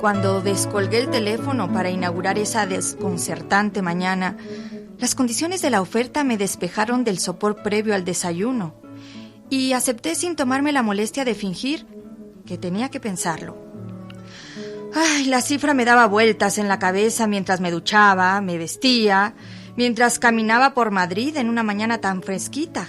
Cuando descolgué el teléfono para inaugurar esa desconcertante mañana, las condiciones de la oferta me despejaron del sopor previo al desayuno y acepté sin tomarme la molestia de fingir que tenía que pensarlo. La cifra me daba vueltas en la cabeza mientras me duchaba, me vestía, mientras caminaba por Madrid en una mañana tan fresquita.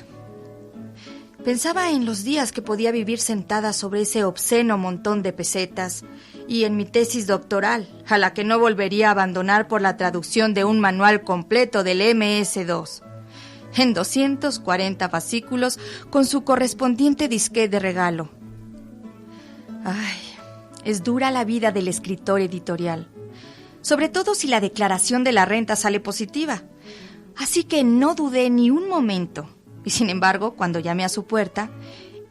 Pensaba en los días que podía vivir sentada sobre ese obsceno montón de pesetas y en mi tesis doctoral, a la que no volvería a abandonar por la traducción de un manual completo del MS2, en 240 fascículos con su correspondiente disquete de regalo. Es dura la vida del escritor editorial, sobre todo si la declaración de la renta sale positiva. Así que no dudé ni un momento. Y sin embargo, cuando llamé a su puerta,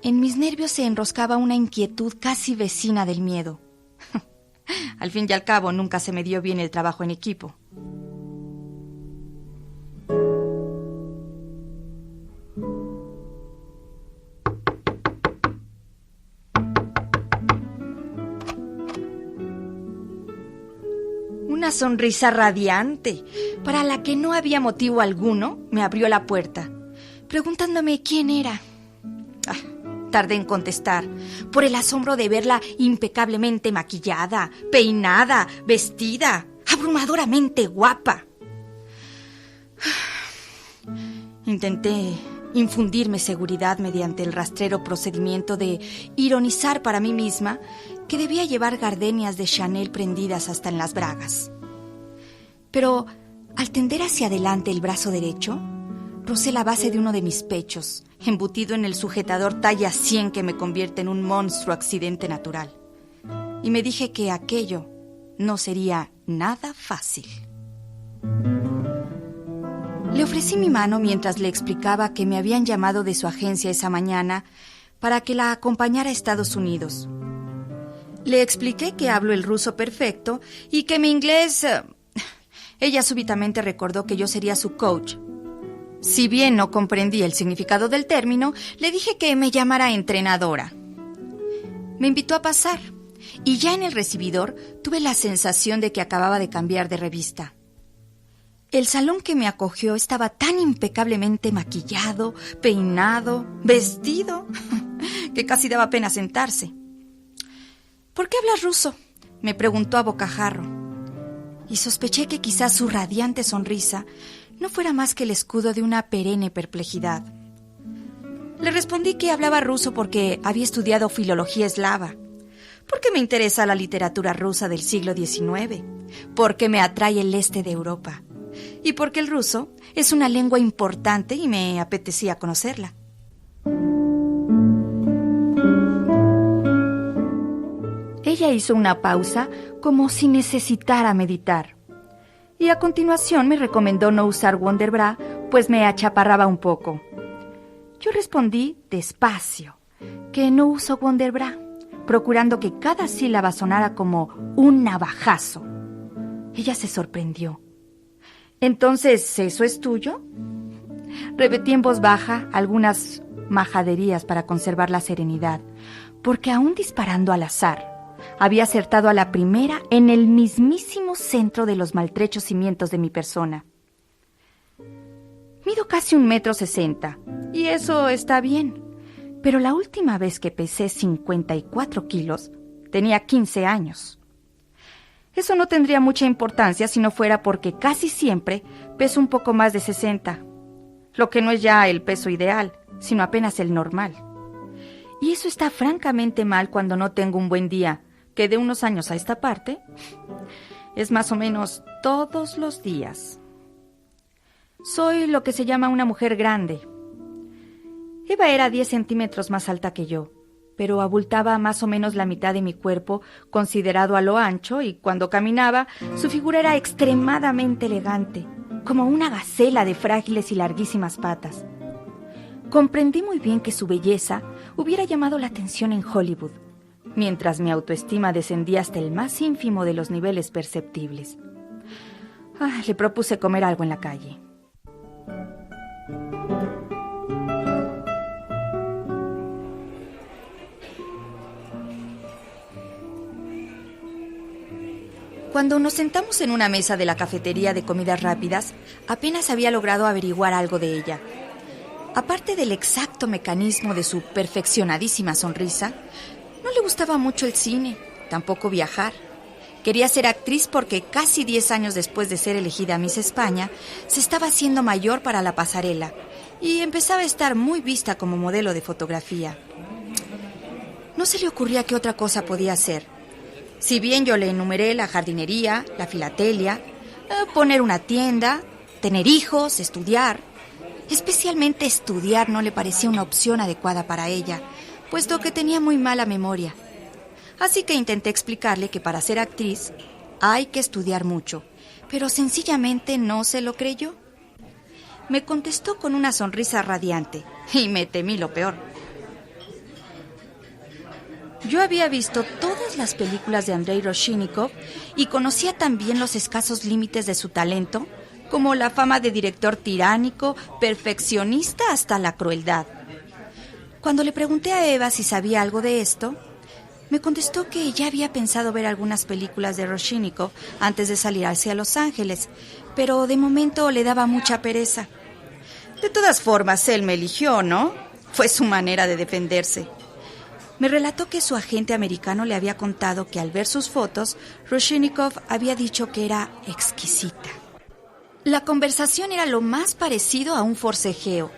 en mis nervios se enroscaba una inquietud casi vecina del miedo. Al fin y al cabo, nunca se me dio bien el trabajo en equipo. Una sonrisa radiante, para la que no había motivo alguno, me abrió la puerta, preguntándome quién era. Tardé en contestar, por el asombro de verla impecablemente maquillada, peinada, vestida, abrumadoramente guapa. Intenté infundirme seguridad mediante el rastrero procedimiento de ironizar para mí misma que debía llevar gardenias de Chanel prendidas hasta en las bragas. Pero al tender hacia adelante el brazo derecho, rocé la base de uno de mis pechos, embutido en el sujetador talla 100 que me convierte en un monstruo accidente natural. Y me dije que aquello no sería nada fácil. Le ofrecí mi mano mientras le explicaba que me habían llamado de su agencia esa mañana para que la acompañara a Estados Unidos. Le expliqué que hablo el ruso perfecto y que mi inglés... Ella súbitamente recordó que yo sería su coach. Si bien no comprendí el significado del término, le dije que me llamara entrenadora. Me invitó a pasar, y ya en el recibidor tuve la sensación de que acababa de cambiar de revista. El salón que me acogió estaba tan impecablemente maquillado, peinado, vestido, que casi daba pena sentarse. ¿Por qué hablas ruso?, me preguntó a bocajarro. Y sospeché que quizás su radiante sonrisa no fuera más que el escudo de una perenne perplejidad. Le respondí que hablaba ruso porque había estudiado filología eslava, porque me interesa la literatura rusa del siglo XIX, porque me atrae el este de Europa, y porque el ruso es una lengua importante y me apetecía conocerla. Ella hizo una pausa como si necesitara meditar. Y a continuación me recomendó no usar Wonderbra, pues me achaparraba un poco. Yo respondí despacio que no uso Wonderbra, procurando que cada sílaba sonara como un navajazo. Ella se sorprendió. ¿Entonces eso es tuyo? Repetí en voz baja algunas majaderías para conservar la serenidad, porque aún disparando al azar, había acertado a la primera en el mismísimo centro de los maltrechos cimientos de mi persona. Mido casi 1,60 m, y eso está bien, pero la última vez que pesé 54 kilos, tenía 15 años. Eso no tendría mucha importancia si no fuera porque casi siempre peso un poco más de 60, lo que no es ya el peso ideal, sino apenas el normal. Y eso está francamente mal cuando no tengo un buen día, que de unos años a esta parte es más o menos todos los días. Soy lo que se llama una mujer grande. Eva era 10 centímetros más alta que yo, pero abultaba más o menos la mitad de mi cuerpo considerado a lo ancho, y cuando caminaba su figura era extremadamente elegante, como una gacela de frágiles y larguísimas patas. Comprendí muy bien que su belleza hubiera llamado la atención en Hollywood, mientras mi autoestima descendía hasta el más ínfimo de los niveles perceptibles. Le propuse comer algo en la calle. Cuando nos sentamos en una mesa de la cafetería de comidas rápidas, apenas había logrado averiguar algo de ella. Aparte del exacto mecanismo de su perfeccionadísima sonrisa, no le gustaba mucho el cine, tampoco viajar. Quería ser actriz porque casi 10 años después de ser elegida Miss España, se estaba haciendo mayor para la pasarela y empezaba a estar muy vista como modelo de fotografía. No se le ocurría qué otra cosa podía hacer. Si bien yo le enumeré la jardinería, la filatelia, poner una tienda, tener hijos, estudiar. Especialmente estudiar no le parecía una opción adecuada para ella, puesto que tenía muy mala memoria. Así que intenté explicarle que para ser actriz hay que estudiar mucho, pero sencillamente no se lo creyó. Me contestó con una sonrisa radiante y me temí lo peor. Yo había visto todas las películas de Andrei Rozhnikov y conocía también los escasos límites de su talento, como la fama de director tiránico, perfeccionista hasta la crueldad. Cuando le pregunté a Eva si sabía algo de esto, me contestó que ya había pensado ver algunas películas de Rozhnikov antes de salir hacia Los Ángeles, pero de momento le daba mucha pereza. De todas formas, él me eligió, ¿no? Fue su manera de defenderse. Me relató que su agente americano le había contado que al ver sus fotos, Rozhnikov había dicho que era exquisita. La conversación era lo más parecido a un forcejeo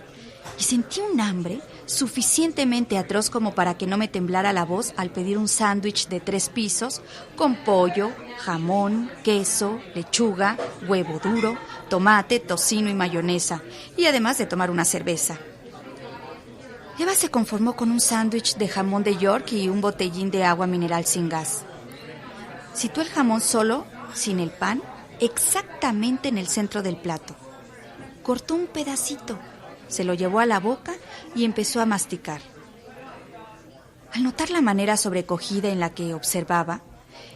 y sentí un hambre suficientemente atroz como para que no me temblara la voz al pedir un sándwich de 3 pisos con pollo, jamón, queso, lechuga, huevo duro, tomate, tocino y mayonesa, y además de tomar una cerveza. Eva se conformó con un sándwich de jamón de York y un botellín de agua mineral sin gas. Situó el jamón solo, sin el pan, exactamente en el centro del plato. Cortó un pedacito, se lo llevó a la boca y empezó a masticar. Al notar la manera sobrecogida en la que observaba,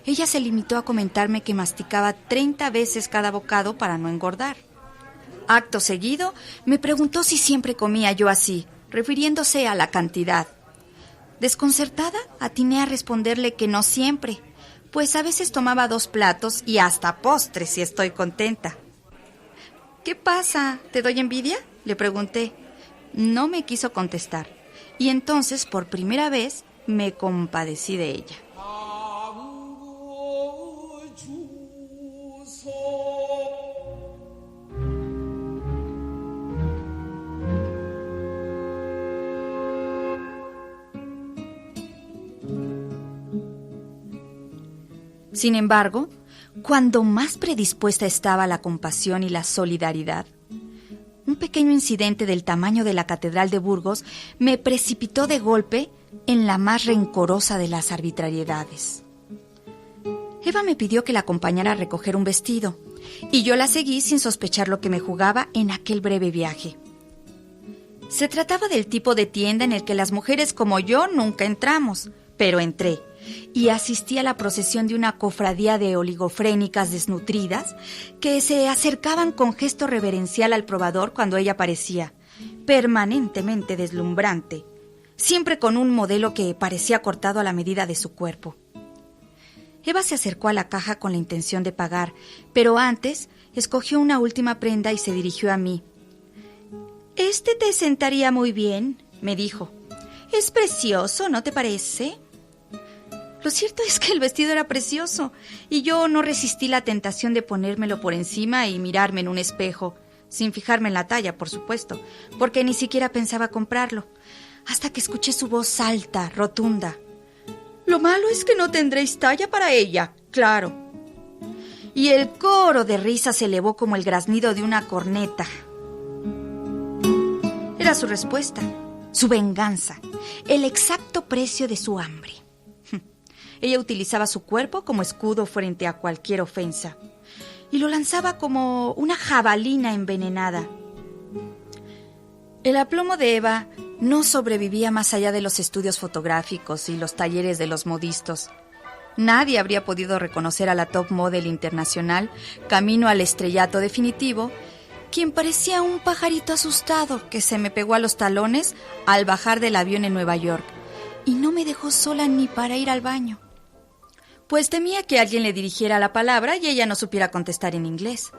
ella se limitó a comentarme que masticaba 30 veces cada bocado para no engordar. Acto seguido, me preguntó si siempre comía yo así, refiriéndose a la cantidad. Desconcertada, atiné a responderle que no siempre, pues a veces tomaba 2 platos y hasta postres si estoy contenta. ¿Qué pasa? ¿Te doy envidia?, le pregunté. No me quiso contestar, y entonces, por primera vez, me compadecí de ella. Sin embargo, cuando más predispuesta estaba a la compasión y la solidaridad, un pequeño incidente del tamaño de la Catedral de Burgos me precipitó de golpe en la más rencorosa de las arbitrariedades. Eva me pidió que la acompañara a recoger un vestido, y yo la seguí sin sospechar lo que me jugaba en aquel breve viaje. Se trataba del tipo de tienda en el que las mujeres como yo nunca entramos, pero entré y asistí a la procesión de una cofradía de oligofrénicas desnutridas que se acercaban con gesto reverencial al probador cuando ella aparecía, permanentemente deslumbrante, siempre con un modelo que parecía cortado a la medida de su cuerpo. Eva se acercó a la caja con la intención de pagar, pero antes escogió una última prenda y se dirigió a mí. «Este te sentaría muy bien», me dijo. «Es precioso, ¿no te parece?» Lo cierto es que el vestido era precioso y yo no resistí la tentación de ponérmelo por encima y mirarme en un espejo, sin fijarme en la talla, por supuesto, porque ni siquiera pensaba comprarlo, hasta que escuché su voz alta, rotunda. «Lo malo es que no tendréis talla para ella, claro». Y el coro de risa se elevó como el graznido de una corneta. Era su respuesta, su venganza, el exacto precio de su hambre. Ella utilizaba su cuerpo como escudo frente a cualquier ofensa y lo lanzaba como una jabalina envenenada. El aplomo de Eva no sobrevivía más allá de los estudios fotográficos y los talleres de los modistos. Nadie habría podido reconocer a la top model internacional, camino al estrellato definitivo, quien parecía un pajarito asustado que se me pegó a los talones al bajar del avión en Nueva York y no me dejó sola ni para ir al baño. pues temía que alguien le dirigiera la palabra y ella no supiera contestar en inglés.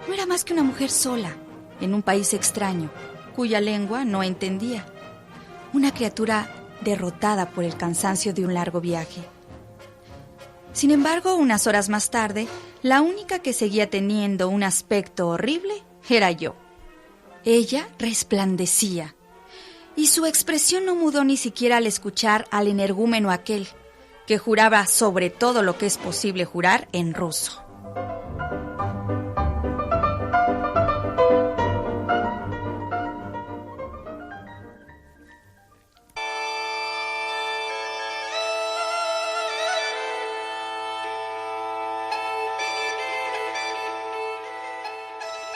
No era más que una mujer sola, en un país extraño, cuya lengua no entendía. Una criatura derrotada por el cansancio de un largo viaje. Sin embargo, unas horas más tarde, la única que seguía teniendo un aspecto horrible era yo. Ella resplandecía, y su expresión no mudó ni siquiera al escuchar al energúmeno aquel, que juraba sobre todo lo que es posible jurar en ruso.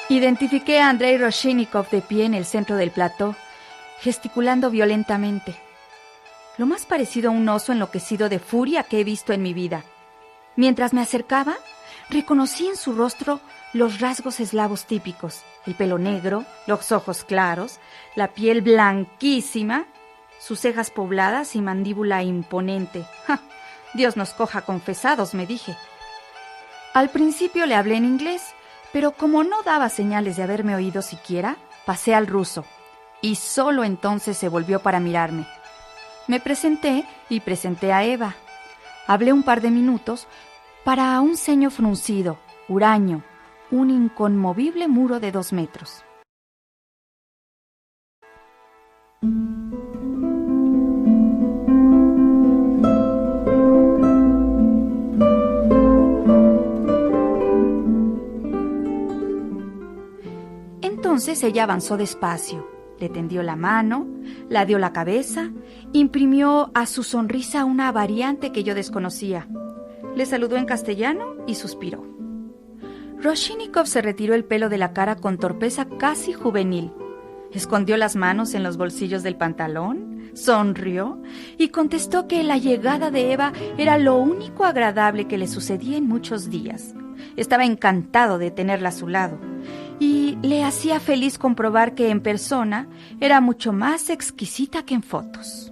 Identifiqué a Andrei Rozhchnikov de pie en el centro del plató, gesticulando violentamente. Lo más parecido a un oso enloquecido de furia que he visto en mi vida. Mientras me acercaba, reconocí en su rostro los rasgos eslavos típicos: el pelo negro, los ojos claros, la piel blanquísima, sus cejas pobladas y mandíbula imponente. ¡Ja! Dios nos coja confesados, me dije. Al principio le hablé en inglés, pero como no daba señales de haberme oído siquiera, pasé al ruso, y solo entonces se volvió para mirarme. Me presenté y presenté a Eva. Hablé un par de minutos para un ceño fruncido, huraño, un inconmovible muro de 2 metros. Entonces ella avanzó despacio, le tendió la mano, la dio la cabeza, imprimió a su sonrisa una variante que yo desconocía. Le saludó en castellano y suspiró. Rozhchnikov se retiró el pelo de la cara con torpeza casi juvenil. Escondió las manos en los bolsillos del pantalón, sonrió y contestó que la llegada de Eva era lo único agradable que le sucedía en muchos días. Estaba encantado de tenerla a su lado y le hacía feliz comprobar que en persona era mucho más exquisita que en fotos.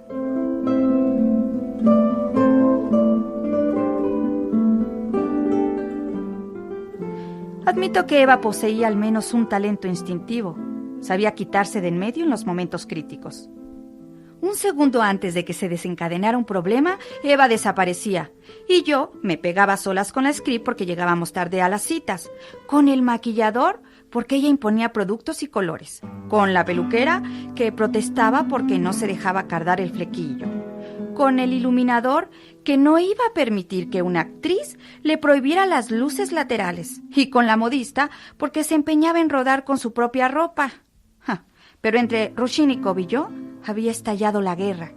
Admito que Eva poseía al menos un talento instintivo. Sabía quitarse de en medio en los momentos críticos. Un segundo antes de que se desencadenara un problema, Eva desaparecía y yo me pegaba a solas con la script porque llegábamos tarde a las citas, con el maquillador porque ella imponía productos y colores, con la peluquera que protestaba porque no se dejaba cardar el flequillo, con el iluminador que no iba a permitir que una actriz le prohibiera las luces laterales y con la modista porque se empeñaba en rodar con su propia ropa. Pero entre Rozhchnikov y yo había estallado la guerra.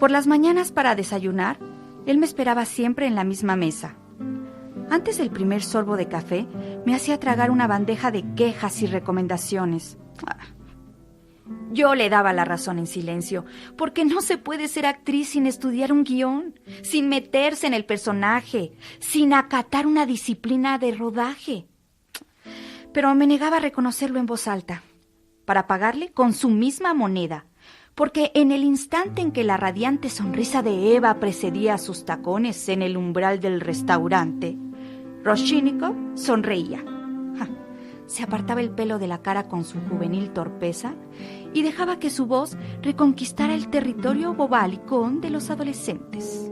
Por las mañanas para desayunar, él me esperaba siempre en la misma mesa. Antes del primer sorbo de café, me hacía tragar una bandeja de quejas y recomendaciones. Yo le daba la razón en silencio, porque no se puede ser actriz sin estudiar un guión, sin meterse en el personaje, sin acatar una disciplina de rodaje. Pero me negaba a reconocerlo en voz alta, para pagarle con su misma moneda, porque en el instante en que la radiante sonrisa de Eva precedía a sus tacones en el umbral del restaurante, Rozhchnikov sonreía. Se apartaba el pelo de la cara con su juvenil torpeza y dejaba que su voz reconquistara el territorio bobalicón de los adolescentes.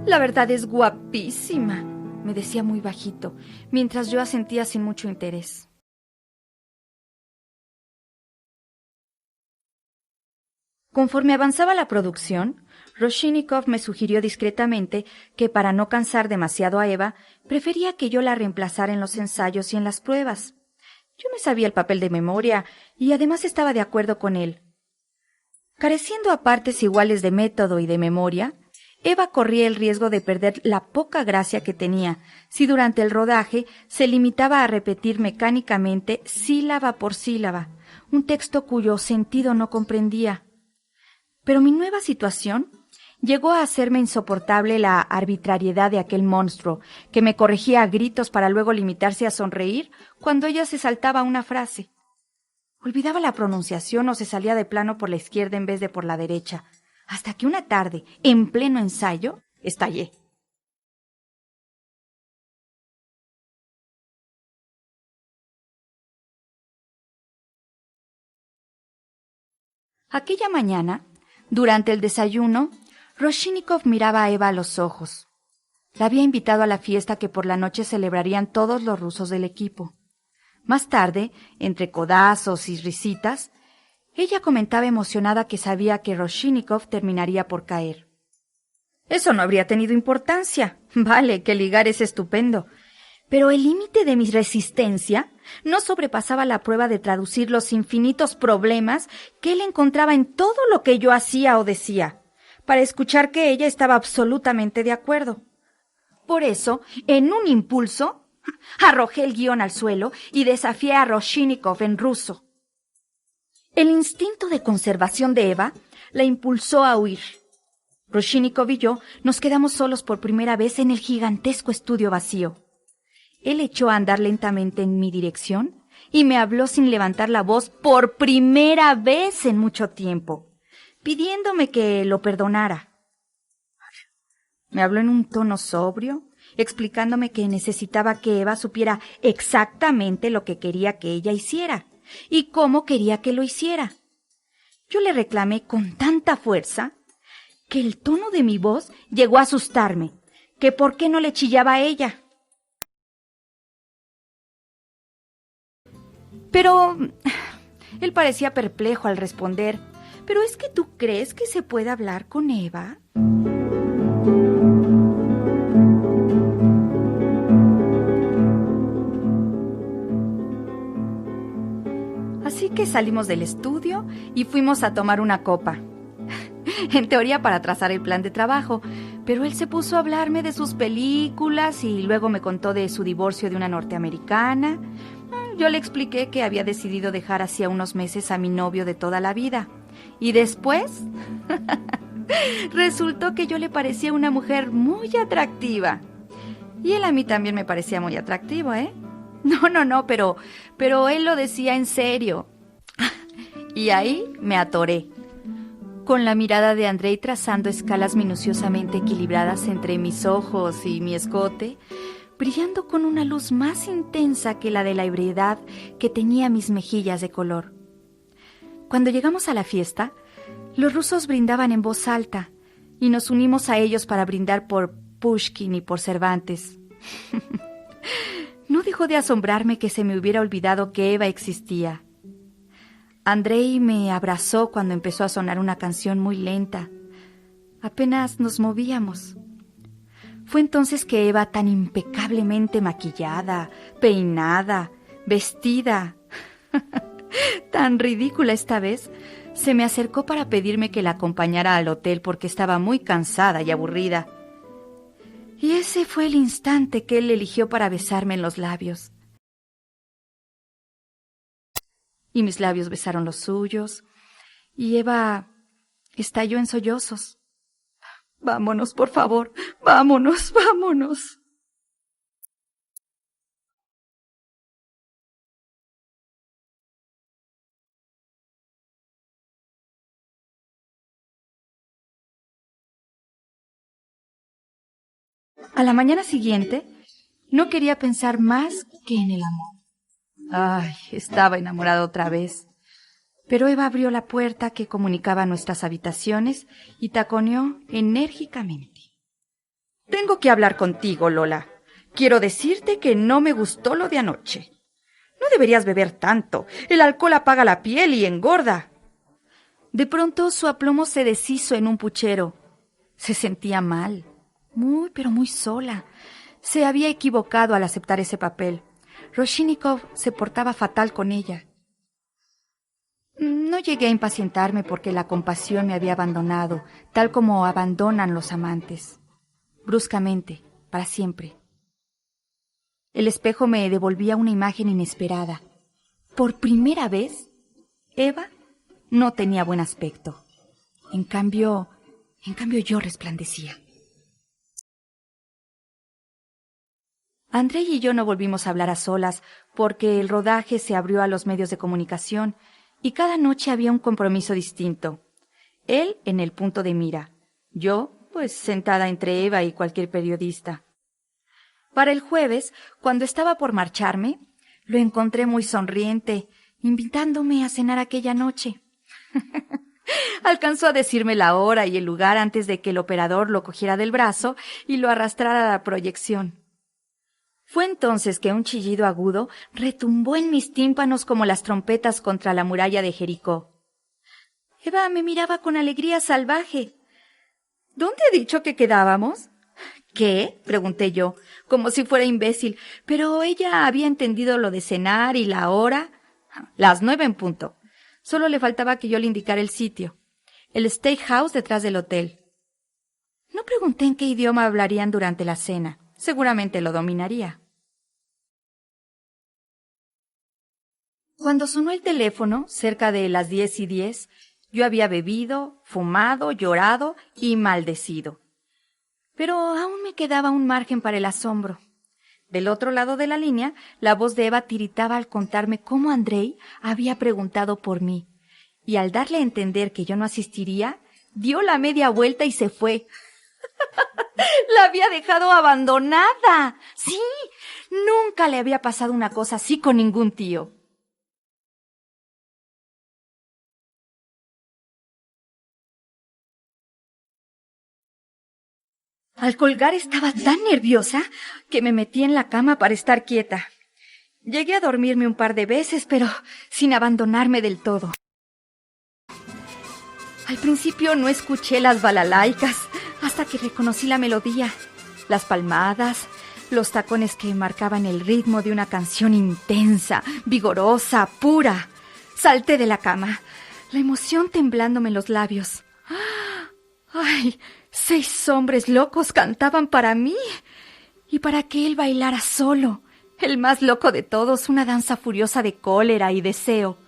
«La verdad es guapísima», me decía muy bajito, mientras yo asentía sin mucho interés. Conforme avanzaba la producción, Rozhchnikov me sugirió discretamente que para no cansar demasiado a Eva, prefería que yo la reemplazara en los ensayos y en las pruebas. Yo me sabía el papel de memoria y además estaba de acuerdo con él. Careciendo a partes iguales de método y de memoria, Eva corría el riesgo de perder la poca gracia que tenía si durante el rodaje se limitaba a repetir mecánicamente sílaba por sílaba un texto cuyo sentido no comprendía. Pero mi nueva situación llegó a hacerme insoportable la arbitrariedad de aquel monstruo que me corregía a gritos para luego limitarse a sonreír cuando ella se saltaba una frase. Olvidaba la pronunciación o se salía de plano por la izquierda en vez de por la derecha, hasta que una tarde, en pleno ensayo, estallé. Aquella mañana, durante el desayuno, Rozhnikov miraba a Eva a los ojos. La había invitado a la fiesta que por la noche celebrarían todos los rusos del equipo. Más tarde, entre codazos y risitas, ella comentaba emocionada que sabía que Rozhnikov terminaría por caer. Eso no habría tenido importancia. Vale, que ligar es estupendo. Pero el límite de mi resistencia no sobrepasaba la prueba de traducir los infinitos problemas que él encontraba en todo lo que yo hacía o decía, para escuchar que ella estaba absolutamente de acuerdo. Por eso, en un impulso, arrojé el guión al suelo y desafié a Rozhnikov en ruso. El instinto de conservación de Eva la impulsó a huir. Rozhnikov y yo nos quedamos solos por primera vez en el gigantesco estudio vacío. Él echó a andar lentamente en mi dirección y me habló sin levantar la voz por primera vez en mucho tiempo, pidiéndome que lo perdonara. Me habló en un tono sobrio, explicándome que necesitaba que Eva supiera exactamente lo que quería que ella hiciera y cómo quería que lo hiciera. Yo le reclamé con tanta fuerza que el tono de mi voz llegó a asustarme, que por qué no le chillaba a ella. Pero él parecía perplejo al responder. ¿Pero es que tú crees que se puede hablar con Eva? Así que salimos del estudio y fuimos a tomar una copa. En teoría para trazar el plan de trabajo, pero él se puso a hablarme de sus películas y luego me contó de su divorcio de una norteamericana. Yo le expliqué que había decidido dejar hacía unos meses a mi novio de toda la vida. Y después, resultó que yo le parecía una mujer muy atractiva. Y él a mí también me parecía muy atractivo, ¿eh? No, pero él lo decía en serio. Y ahí me atoré, con la mirada de Andrei trazando escalas minuciosamente equilibradas entre mis ojos y mi escote, brillando con una luz más intensa que la de la ebriedad que tenía mis mejillas de color. Cuando llegamos a la fiesta, los rusos brindaban en voz alta y nos unimos a ellos para brindar por Pushkin y por Cervantes. No dejó de asombrarme que se me hubiera olvidado que Eva existía. Andrei me abrazó cuando empezó a sonar una canción muy lenta. Apenas nos movíamos. Fue entonces que Eva, tan impecablemente maquillada, peinada, vestida, tan ridícula esta vez, se me acercó para pedirme que la acompañara al hotel porque estaba muy cansada y aburrida. Y ese fue el instante que él eligió para besarme en los labios. Y mis labios besaron los suyos, y Eva estalló en sollozos. Vámonos, por favor, vámonos, vámonos. A la mañana siguiente, no quería pensar más que en el amor. Ay, estaba enamorada otra vez. Pero Eva abrió la puerta que comunicaba nuestras habitaciones y taconeó enérgicamente. Tengo que hablar contigo, Lola. Quiero decirte que no me gustó lo de anoche. No deberías beber tanto. El alcohol apaga la piel y engorda. De pronto su aplomo se deshizo en un puchero. Se sentía mal, pero muy sola. Se había equivocado al aceptar ese papel. Rozhnikov se portaba fatal con ella. No llegué a impacientarme porque la compasión me había abandonado, tal como abandonan los amantes. Bruscamente, para siempre. El espejo me devolvía una imagen inesperada. Por primera vez, Eva no tenía buen aspecto. En cambio yo resplandecía. Andrei y yo no volvimos a hablar a solas porque el rodaje se abrió a los medios de comunicación y cada noche había un compromiso distinto. Él en el punto de mira, yo, sentada entre Eva y cualquier periodista. Para el jueves, cuando estaba por marcharme, lo encontré muy sonriente, invitándome a cenar aquella noche. Alcanzó a decirme la hora y el lugar antes de que el operador lo cogiera del brazo y lo arrastrara a la proyección. Fue entonces que un chillido agudo retumbó en mis tímpanos como las trompetas contra la muralla de Jericó. Eva me miraba con alegría salvaje. ¿Dónde he dicho que quedábamos? ¿Qué? Pregunté yo, como si fuera imbécil, pero ella había entendido lo de cenar y la hora. Las 9 en punto. Solo le faltaba que yo le indicara el sitio. El steakhouse detrás del hotel. No pregunté en qué idioma hablarían durante la cena. Seguramente lo dominaría. Cuando sonó el teléfono, cerca de las 10:10, yo había bebido, fumado, llorado y maldecido. Pero aún me quedaba un margen para el asombro. Del otro lado de la línea, la voz de Eva tiritaba al contarme cómo Andrei había preguntado por mí, y al darle a entender que yo no asistiría, dio la media vuelta y se fue. La había dejado abandonada. Sí, nunca le había pasado una cosa así con ningún tío. Al colgar estaba tan nerviosa que me metí en la cama para estar quieta. Llegué a dormirme un par de veces, pero sin abandonarme del todo. Al principio no escuché las balalaicas hasta que reconocí la melodía, las palmadas, los tacones que marcaban el ritmo de una canción intensa, vigorosa, pura. Salté de la cama, la emoción temblándome en los labios. ¡Ay! 6 hombres locos cantaban para mí y para que él bailara solo, el más loco de todos, una danza furiosa de cólera y deseo,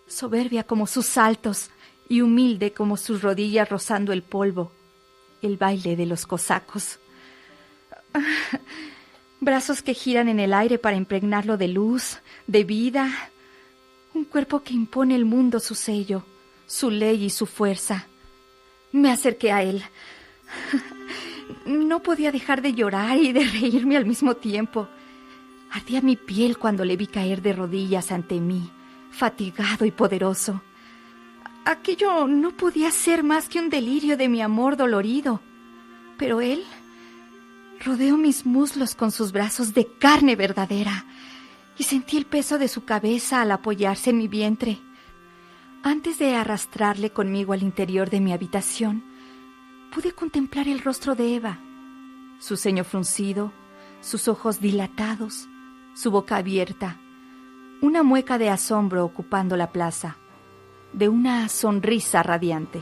soberbia como sus saltos y humilde como sus rodillas rozando el polvo, el baile de los cosacos. Brazos que giran en el aire para impregnarlo de luz, de vida, un cuerpo que impone al mundo su sello, su ley y su fuerza. Me acerqué a él. No podía dejar de llorar y de reírme al mismo tiempo. Ardía mi piel cuando le vi caer de rodillas ante mí, fatigado y poderoso. Aquello no podía ser más que un delirio de mi amor dolorido. Pero él rodeó mis muslos con sus brazos de carne verdadera y sentí el peso de su cabeza al apoyarse en mi vientre. Antes de arrastrarle conmigo al interior de mi habitación, pude contemplar el rostro de Eva, su ceño fruncido, sus ojos dilatados, su boca abierta, una mueca de asombro ocupando la plaza, de una sonrisa radiante.